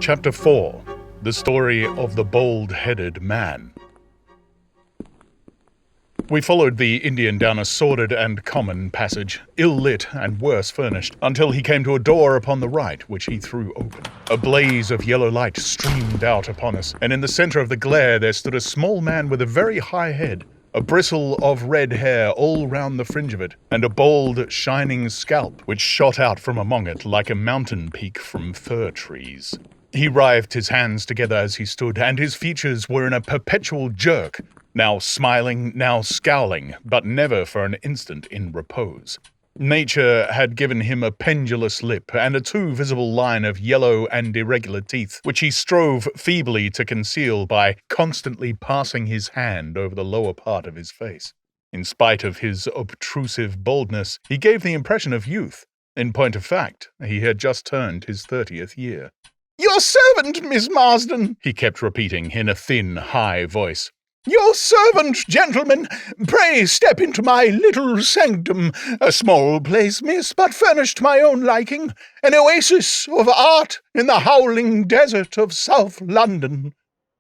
Chapter 4. The Story of the Bald-Headed Man. We followed the Indian down a sordid and common passage, ill-lit and worse furnished, until he came to a door upon the right, which he threw open. A blaze of yellow light streamed out upon us, and in the center of the glare there stood a small man with a very high head, a bristle of red hair all round the fringe of it, and a bald, shining scalp which shot out from among it like a mountain peak from fir trees. He writhed his hands together as he stood, and his features were in a perpetual jerk, now smiling, now scowling, but never for an instant in repose. Nature had given him a pendulous lip and a too visible line of yellow and irregular teeth, which he strove feebly to conceal by constantly passing his hand over the lower part of his face. In spite of his obtrusive baldness, he gave the impression of youth. In point of fact, he had just turned his 30th year. "Your servant, Miss Marsden," he kept repeating in a thin, high voice. "Your servant, gentlemen. Pray step into my little sanctum. A small place, miss, but furnished to my own liking. An oasis of art in the howling desert of South London."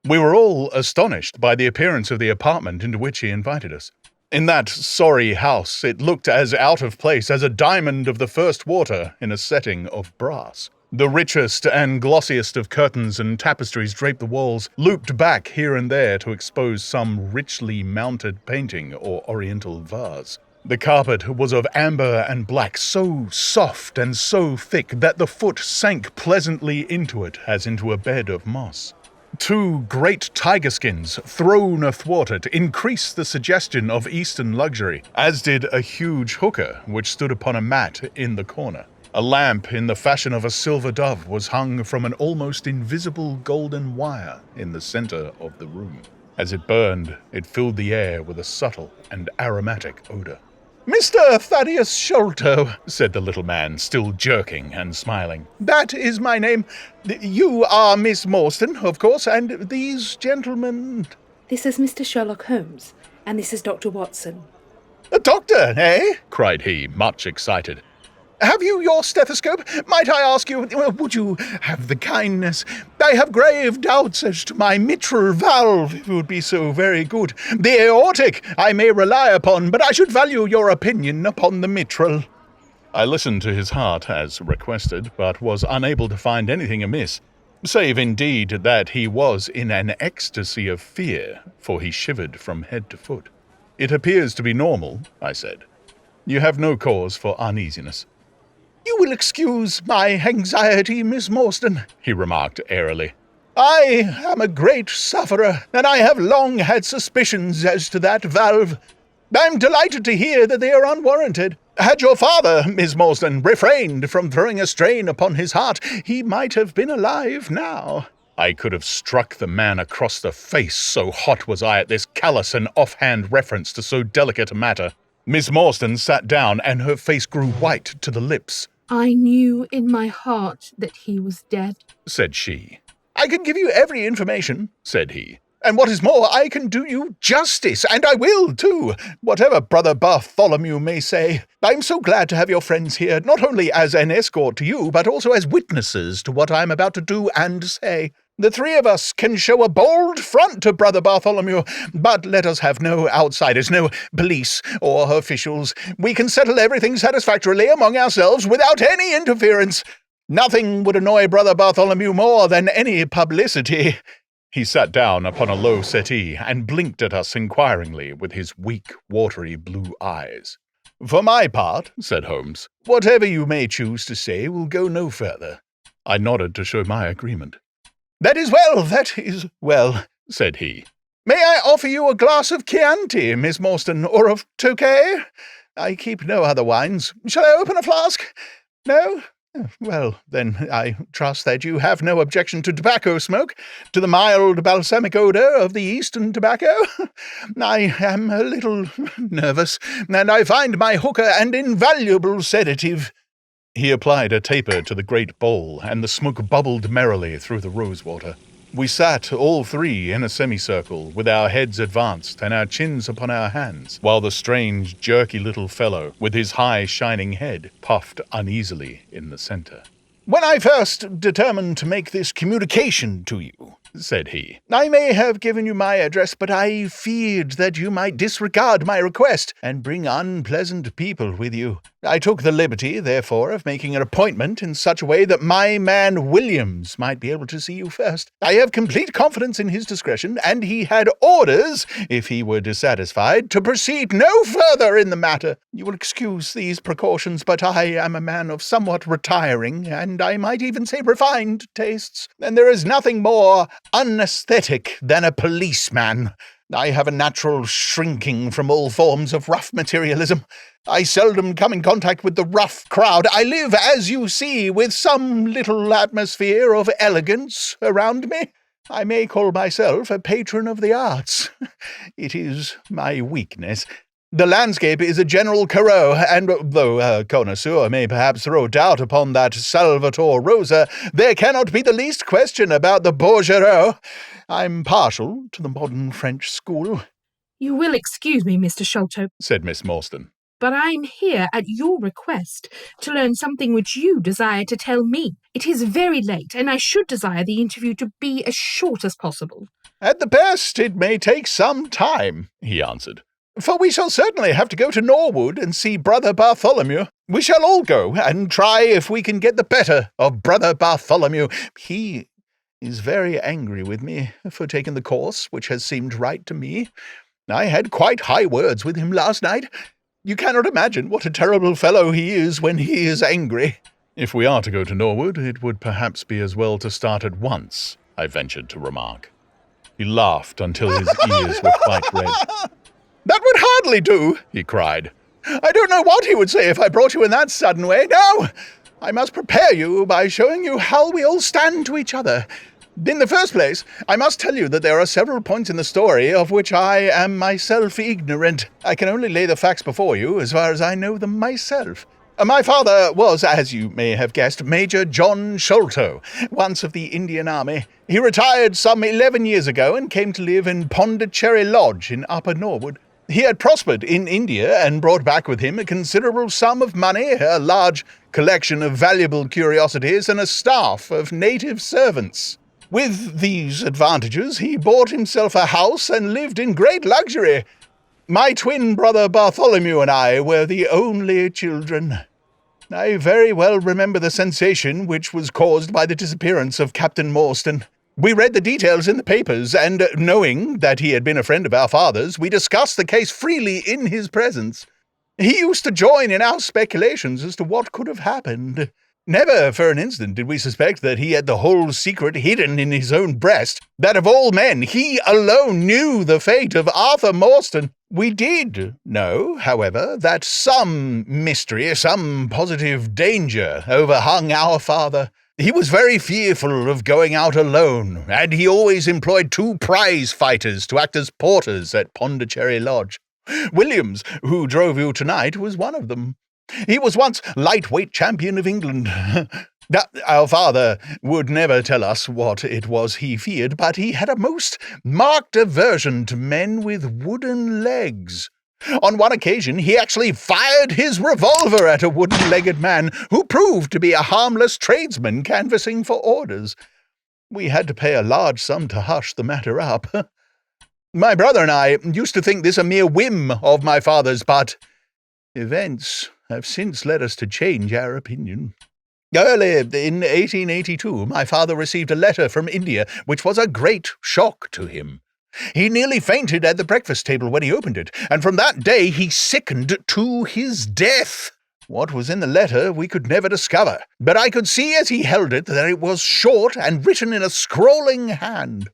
We were all astonished by the appearance of the apartment into which he invited us. In that sorry house, it looked as out of place as a diamond of the first water in a setting of brass. The richest and glossiest of curtains and tapestries draped the walls, looped back here and there to expose some richly mounted painting or oriental vase. The carpet was of amber and black, so soft and so thick that the foot sank pleasantly into it as into a bed of moss. Two great tiger skins, thrown athwart it, increased the suggestion of Eastern luxury, as did a huge hookah which stood upon a mat in the corner. A lamp in the fashion of a silver dove was hung from an almost invisible golden wire in the center of the room. As it burned, it filled the air with a subtle and aromatic odor. "Mr. Thaddeus Sholto," said the little man, still jerking and smiling. "That is my name. You are Miss Morstan, of course, and these gentlemen—" "This is Mr. Sherlock Holmes, and this is Dr. Watson." "A doctor, eh?" cried he, much excited. "Have you your stethoscope? Might I ask you, would you have the kindness? I have grave doubts as to my mitral valve, if it would be so very good. The aortic I may rely upon, but I should value your opinion upon the mitral." I listened to his heart as requested, but was unable to find anything amiss, save indeed that he was in an ecstasy of fear, for he shivered from head to foot. "It appears to be normal," I said. "You have no cause for uneasiness." "You will excuse my anxiety, Miss Morstan," he remarked airily. "I am a great sufferer, and I have long had suspicions as to that valve. I am delighted to hear that they are unwarranted. Had your father, Miss Morstan, refrained from throwing a strain upon his heart, he might have been alive now." I could have struck the man across the face, so hot was I at this callous and offhand reference to so delicate a matter. Miss Morstan sat down, and her face grew white to the lips. "I knew in my heart that he was dead," said she. "I can give you every information," said he. "And what is more, I can do you justice, and I will, too, whatever Brother Bartholomew may say. I'm so glad to have your friends here, not only as an escort to you, but also as witnesses to what I'm about to do and say. The three of us can show a bold front to Brother Bartholomew, but let us have no outsiders, no police or officials. We can settle everything satisfactorily among ourselves without any interference. Nothing would annoy Brother Bartholomew more than any publicity." He sat down upon a low settee and blinked at us inquiringly with his weak, watery blue eyes. "For my part," said Holmes, "whatever you may choose to say will go no further." I nodded to show my agreement. That is well," said he. "May I offer you a glass of Chianti, Miss Morstan, or of Tokay? I keep no other wines. Shall I open a flask? No? Well, then, I trust that you have no objection to tobacco smoke, to the mild balsamic odor of the Eastern tobacco. I am a little nervous, and I find my hookah an invaluable sedative." He applied a taper to the great bowl, and the smoke bubbled merrily through the rosewater. We sat, all three, in a semicircle, with our heads advanced and our chins upon our hands, while the strange, jerky little fellow, with his high, shining head, puffed uneasily in the center. "When I first determined to make this communication to you," said he, "I may have given you my address, but I feared that you might disregard my request and bring unpleasant people with you. I took the liberty, therefore, of making an appointment in such a way that my man Williams might be able to see you first. I have complete confidence in his discretion, and he had orders, if he were dissatisfied, to proceed no further in the matter. You will excuse these precautions, but I am a man of somewhat retiring, and I might even say refined tastes, and there is nothing more unaesthetic than a policeman. I have a natural shrinking from all forms of rough materialism. I seldom come in contact with the rough crowd. I live, as you see, with some little atmosphere of elegance around me. I may call myself a patron of the arts. It is my weakness. The landscape is a general Corot, and though a connoisseur may perhaps throw doubt upon that Salvator Rosa, there cannot be the least question about the Bouguereau. I'm partial to the modern French school." You will excuse me, Mr. Sholto, said Miss Morstan, but I'm here at your request to learn something which you desire to tell me. It is very late, and I should desire the interview to be as short as possible. "At the best, it may take some time," he answered, "for we shall certainly have to go to Norwood and see Brother Bartholomew. We shall all go and try if we can get the better of Brother Bartholomew. He is very angry with me for taking the course which has seemed right to me. I had quite high words with him last night. You cannot imagine what a terrible fellow he is when he is angry." "If we are to go to Norwood, it would perhaps be as well to start at once," I ventured to remark. He laughed until his ears were quite red. "That would hardly do," he cried. "I don't know what he would say if I brought you in that sudden way. No, I must prepare you by showing you how we all stand to each other. In the first place, I must tell you that there are several points in the story of which I am myself ignorant. I can only lay the facts before you as far as I know them myself. My father was, as you may have guessed, Major John Sholto, once of the Indian Army. He retired some 11 years ago and came to live in Pondicherry Lodge in Upper Norwood. He had prospered in India and brought back with him a considerable sum of money, a large collection of valuable curiosities, and a staff of native servants. With these advantages, he bought himself a house and lived in great luxury. My twin brother Bartholomew and I were the only children. I very well remember the sensation which was caused by the disappearance of Captain Morstan. We read the details in the papers, and knowing that he had been a friend of our father's, we discussed the case freely in his presence. He used to join in our speculations as to what could have happened. Never for an instant did we suspect that he had the whole secret hidden in his own breast, that of all men he alone knew the fate of Arthur Morstan. We did know, however, that some mystery, some positive danger overhung our father. He was very fearful of going out alone, and he always employed 2 prize fighters to act as porters at Pondicherry Lodge. Williams, who drove you tonight, was one of them. He was once lightweight champion of England. Our father would never tell us what it was he feared, but he had a most marked aversion to men with wooden legs. On one occasion, he actually fired his revolver at a wooden-legged man who proved to be a harmless tradesman canvassing for orders. We had to pay a large sum to hush the matter up. My brother and I used to think this a mere whim of my father's, but events have since led us to change our opinion. Early in 1882, my father received a letter from India, which was a great shock to him. He nearly fainted at the breakfast table when he opened it, and from that day he sickened to his death. What was in the letter we could never discover, but I could see as he held it that it was short and written in a scrawling hand.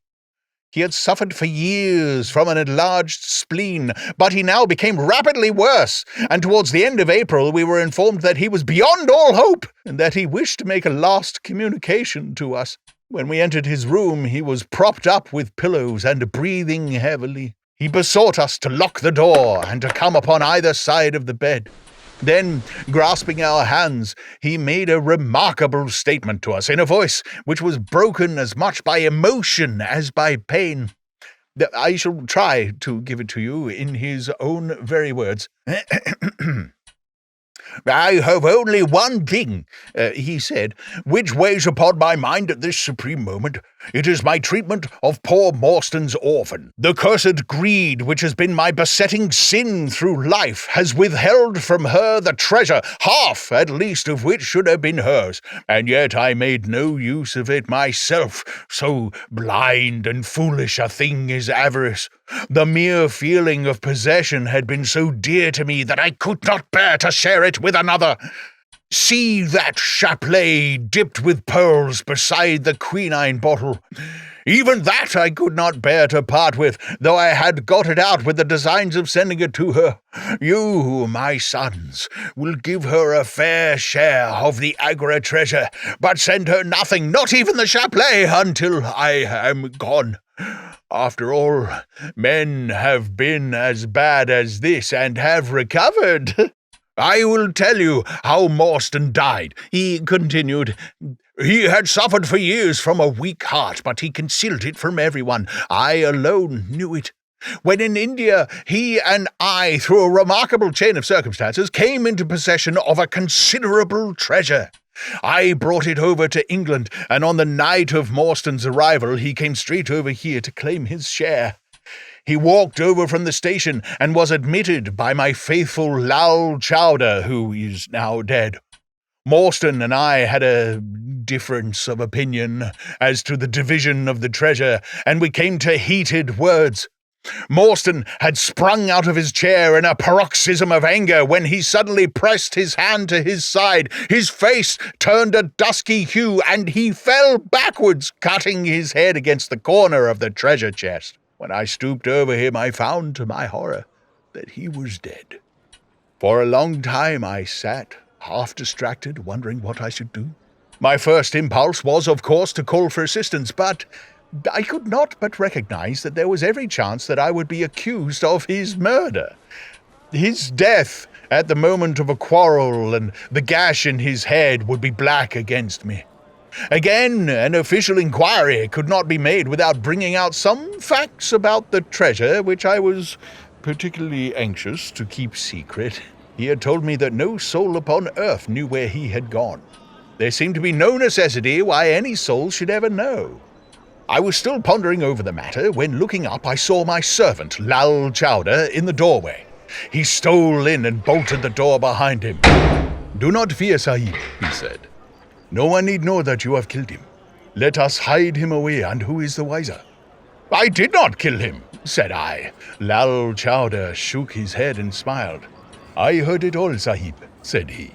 He had suffered for years from an enlarged spleen, but he now became rapidly worse, and towards the end of April we were informed that he was beyond all hope, and that he wished to make a last communication to us. When we entered his room, he was propped up with pillows and breathing heavily. He besought us to lock the door and to come upon either side of the bed. Then, grasping our hands, he made a remarkable statement to us in a voice which was broken as much by emotion as by pain. I shall try to give it to you in his own very words. I have only one thing, he said, which weighs upon my mind at this supreme moment. It is my treatment of poor Morstan's orphan. The cursed greed which has been my besetting sin through life has withheld from her the treasure, half at least of which should have been hers, and yet I made no use of it myself, so blind and foolish a thing is avarice. The mere feeling of possession had been so dear to me that I could not bear to share it with another. See that chapelet dipped with pearls beside the quinine bottle. Even that I could not bear to part with, though I had got it out with the designs of sending it to her. You, my sons, will give her a fair share of the Agra treasure, but send her nothing, not even the chapelet, until I am gone. After all, men have been as bad as this and have recovered. I will tell you how Morstan died, he continued. He had suffered for years from a weak heart, but he concealed it from everyone. I alone knew it. When in India, he and I, through a remarkable chain of circumstances, came into possession of a considerable treasure. I brought it over to England, and on the night of Morstan's arrival, he came straight over here to claim his share. He walked over from the station and was admitted by my faithful Lal Chowder, who is now dead. Morstan and I had a difference of opinion as to the division of the treasure, and we came to heated words. Morstan had sprung out of his chair in a paroxysm of anger when he suddenly pressed his hand to his side. His face turned a dusky hue, and he fell backwards, cutting his head against the corner of the treasure chest. When I stooped over him, I found, to my horror, that he was dead. For a long time I sat, half distracted, wondering what I should do. My first impulse was, of course, to call for assistance, but I could not but recognize that there was every chance that I would be accused of his murder. His death at the moment of a quarrel and the gash in his head would be black against me. Again, an official inquiry could not be made without bringing out some facts about the treasure which I was particularly anxious to keep secret. He had told me that no soul upon earth knew where he had gone. There seemed to be no necessity why any soul should ever know. I was still pondering over the matter when, looking up, I saw my servant, Lal Chowder, in the doorway. He stole in and bolted the door behind him. "Do not fear, Sahib," he said. "No one need know that you have killed him. Let us hide him away, and who is the wiser?" "I did not kill him," said I. Lal Chowder shook his head and smiled. "I heard it all, Sahib," said he.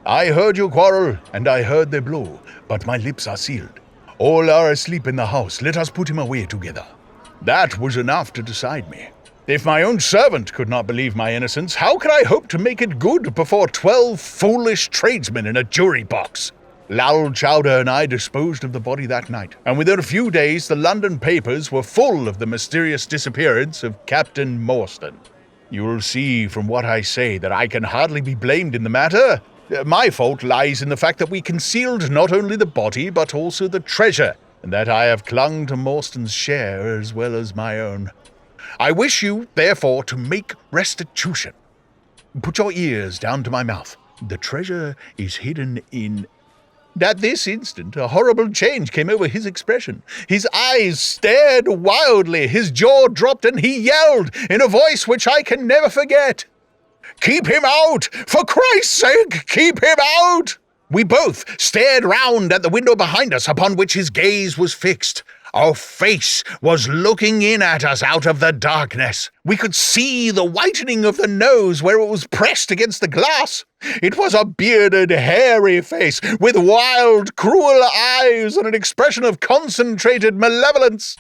"I heard you quarrel, and I heard the blow, but my lips are sealed. All are asleep in the house. Let us put him away together." That was enough to decide me. If my own servant could not believe my innocence, how could I hope to make it good before 12 foolish tradesmen in a jury box? Lal Chowder and I disposed of the body that night, and within a few days the London papers were full of the mysterious disappearance of Captain Morstan. You will see from what I say that I can hardly be blamed in the matter. My fault lies in the fact that we concealed not only the body but also the treasure, and that I have clung to Morstan's share as well as my own. I wish you, therefore, to make restitution. Put your ears down to my mouth. The treasure is hidden in... At this instant, a horrible change came over his expression. His eyes stared wildly, his jaw dropped, and he yelled in a voice which I can never forget. "Keep him out! For Christ's sake, keep him out!" We both stared round at the window behind us, upon which his gaze was fixed. A face was looking in at us out of the darkness. We could see the whitening of the nose where it was pressed against the glass. It was a bearded, hairy face, with wild, cruel eyes and an expression of concentrated malevolence.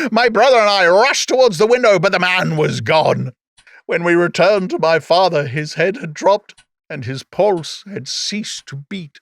My brother and I rushed towards the window, but the man was gone. When we returned to my father, his head had dropped, and his pulse had ceased to beat.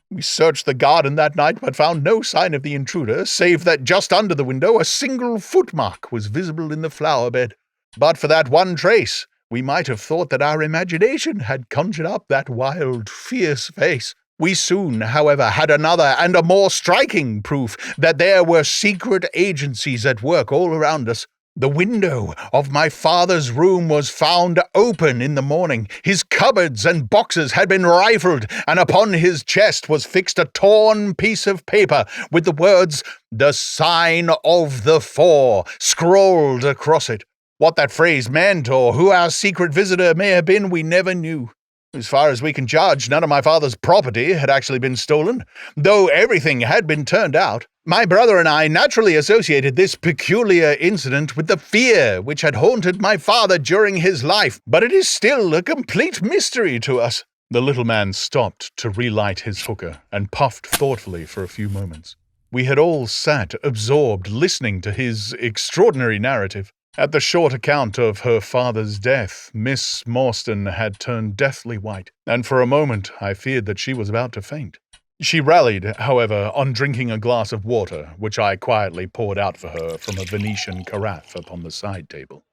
We searched the garden that night, but found no sign of the intruder, save that just under the window a single footmark was visible in the flower bed. But for that one trace, we might have thought that our imagination had conjured up that wild, fierce face. We soon, however, had another and a more striking proof that there were secret agencies at work all around us. The window of my father's room was found open in the morning. His cupboards and boxes had been rifled, and upon his chest was fixed a torn piece of paper with the words, 'The Sign of the Four,' scrawled across it. What that phrase meant, or who our secret visitor may have been, we never knew. As far as we can judge, none of my father's property had actually been stolen, though everything had been turned out. My brother and I naturally associated this peculiar incident with the fear which had haunted my father during his life, but it is still a complete mystery to us." The little man stopped to relight his hookah and puffed thoughtfully for a few moments. We had all sat absorbed, listening to his extraordinary narrative. At the short account of her father's death, Miss Morstan had turned deathly white, and for a moment I feared that she was about to faint. She rallied, however, on drinking a glass of water, which I quietly poured out for her from a Venetian carafe upon the side table.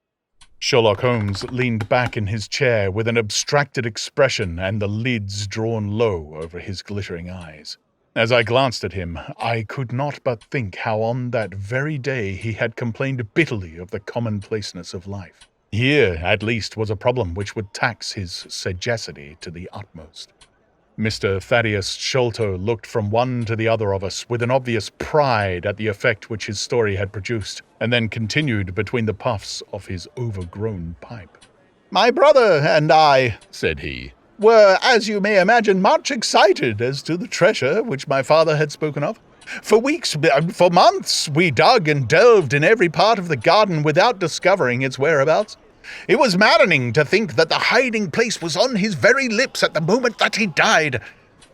Sherlock Holmes leaned back in his chair with an abstracted expression and the lids drawn low over his glittering eyes. As I glanced at him, I could not but think how on that very day he had complained bitterly of the commonplaceness of life. Here, at least, was a problem which would tax his sagacity to the utmost. Mr. Thaddeus Sholto looked from one to the other of us with an obvious pride at the effect which his story had produced, and then continued between the puffs of his overgrown pipe. "My brother and I," said he, "were, as you may imagine, much excited as to the treasure which my father had spoken of. For weeks, for months, we dug and delved in every part of the garden without discovering its whereabouts. It was maddening to think that the hiding place was on his very lips at the moment that he died.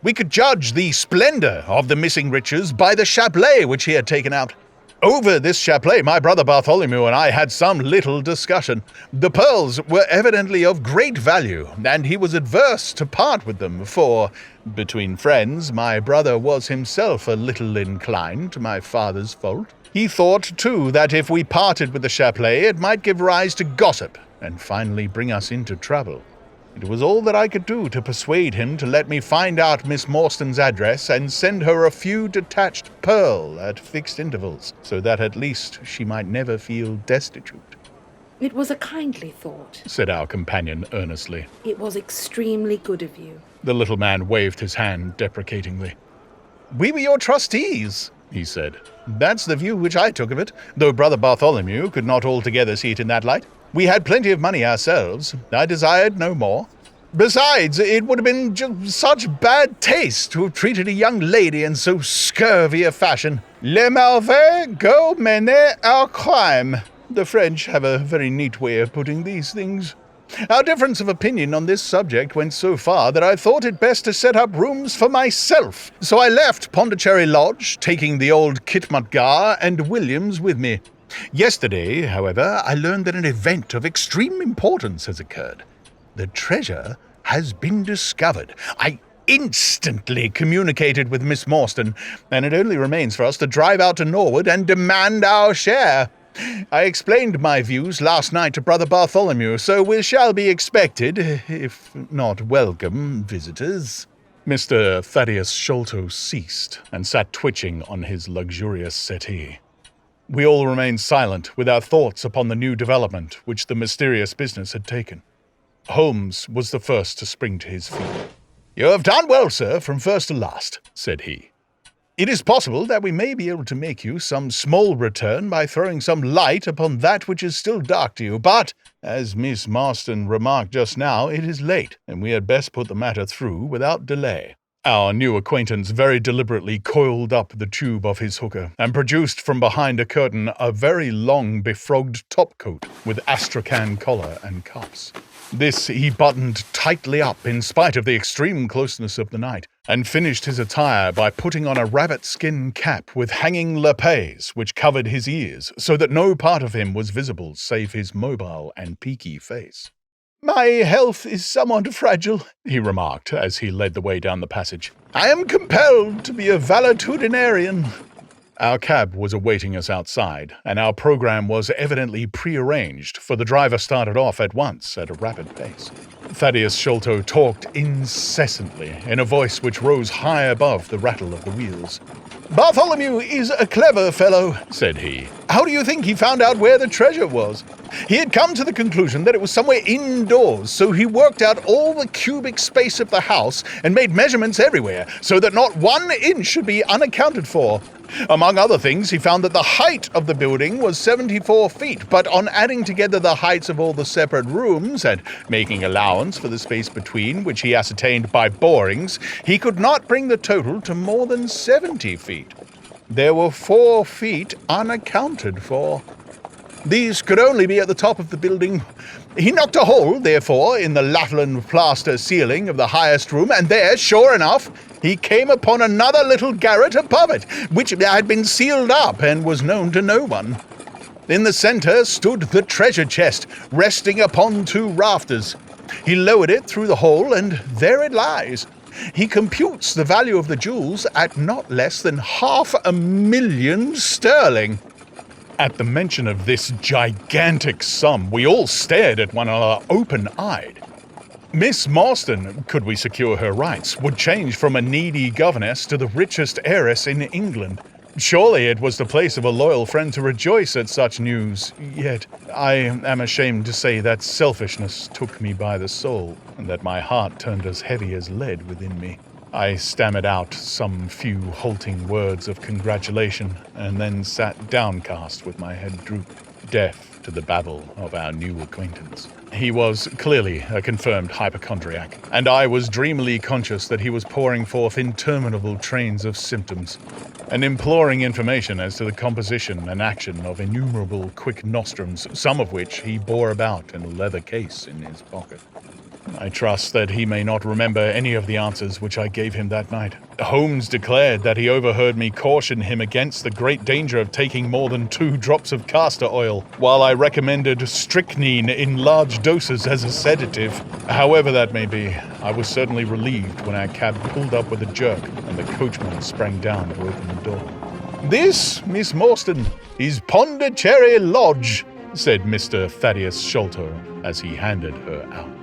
We could judge the splendor of the missing riches by the chapelet which he had taken out. Over this chapelet, my brother Bartholomew and I had some little discussion. The pearls were evidently of great value, and he was averse to part with them, for, between friends, my brother was himself a little inclined to my father's fault. He thought, too, that if we parted with the chapelet, it might give rise to gossip, and finally bring us into trouble. It was all that I could do to persuade him to let me find out Miss Morstan's address and send her a few detached pearls at fixed intervals, so that at least she might never feel destitute." "It was a kindly thought," said our companion earnestly. "It was extremely good of you." The little man waved his hand deprecatingly. "We were your trustees," he said. "That's the view which I took of it, though Brother Bartholomew could not altogether see it in that light. We had plenty of money ourselves. I desired no more. Besides, it would have been just such bad taste to have treated a young lady in so scurvy a fashion. Le mauvais go mener au crime. The French have a very neat way of putting these things. Our difference of opinion on this subject went so far that I thought it best to set up rooms for myself. So I left Pondicherry Lodge, taking the old Khitmatgar and Williams with me. Yesterday, however, I learned that an event of extreme importance has occurred. The treasure has been discovered. I instantly communicated with Miss Morstan, and it only remains for us to drive out to Norwood and demand our share. I explained my views last night to Brother Bartholomew, so we shall be expected, if not welcome, visitors." Mr. Thaddeus Sholto ceased and sat twitching on his luxurious settee. We all remained silent, with our thoughts upon the new development which the mysterious business had taken. Holmes was the first to spring to his feet. "You have done well, sir, from first to last," said he. "It is possible that we may be able to make you some small return by throwing some light upon that which is still dark to you, but, as Miss Marston remarked just now, it is late, and we had best put the matter through without delay." Our new acquaintance very deliberately coiled up the tube of his hookah and produced from behind a curtain a very long befrogged topcoat with astrakhan collar and cuffs. This he buttoned tightly up in spite of the extreme closeness of the night, and finished his attire by putting on a rabbit-skin cap with hanging lappets which covered his ears, so that no part of him was visible save his mobile and peaky face. "My health is somewhat fragile," he remarked as he led the way down the passage. "I am compelled to be a valetudinarian." Our cab was awaiting us outside, and our program was evidently prearranged, for the driver started off at once at a rapid pace. Thaddeus Sholto talked incessantly, in a voice which rose high above the rattle of the wheels. "Bartholomew is a clever fellow," said he. "How do you think he found out where the treasure was? He had come to the conclusion that it was somewhere indoors, so he worked out all the cubic space of the house and made measurements everywhere, so that not 1 inch should be unaccounted for. Among other things, he found that the height of the building was 74 feet, but on adding together the heights of all the separate rooms and making allowance for the space between, which he ascertained by borings, he could not bring the total to more than 70 feet. There were 4 feet unaccounted for. These could only be at the top of the building. He knocked a hole, therefore, in the Latland plaster ceiling of the highest room, and there, sure enough, he came upon another little garret above it, which had been sealed up and was known to no one. In the center stood the treasure chest, resting upon 2 rafters. He lowered it through the hole, and there it lies. He computes the value of the jewels at not less than £500,000 sterling. At the mention of this gigantic sum, we all stared at one another open-eyed. Miss Marston, could we secure her rights, would change from a needy governess to the richest heiress in England. Surely it was the place of a loyal friend to rejoice at such news. Yet I am ashamed to say that selfishness took me by the soul, and that my heart turned as heavy as lead within me. I stammered out some few halting words of congratulation, and then sat downcast with my head drooped, deaf to the babble of our new acquaintance. He was clearly a confirmed hypochondriac, and I was dreamily conscious that he was pouring forth interminable trains of symptoms, and imploring information as to the composition and action of innumerable quick nostrums, some of which he bore about in a leather case in his pocket. I trust that he may not remember any of the answers which I gave him that night. Holmes declared that he overheard me caution him against the great danger of taking more than 2 drops of castor oil, while I recommended strychnine in large doses as a sedative. However that may be, I was certainly relieved when our cab pulled up with a jerk and the coachman sprang down to open the door. "This, Miss Morstan, is Pondicherry Lodge," said Mr. Thaddeus Sholto as he handed her out.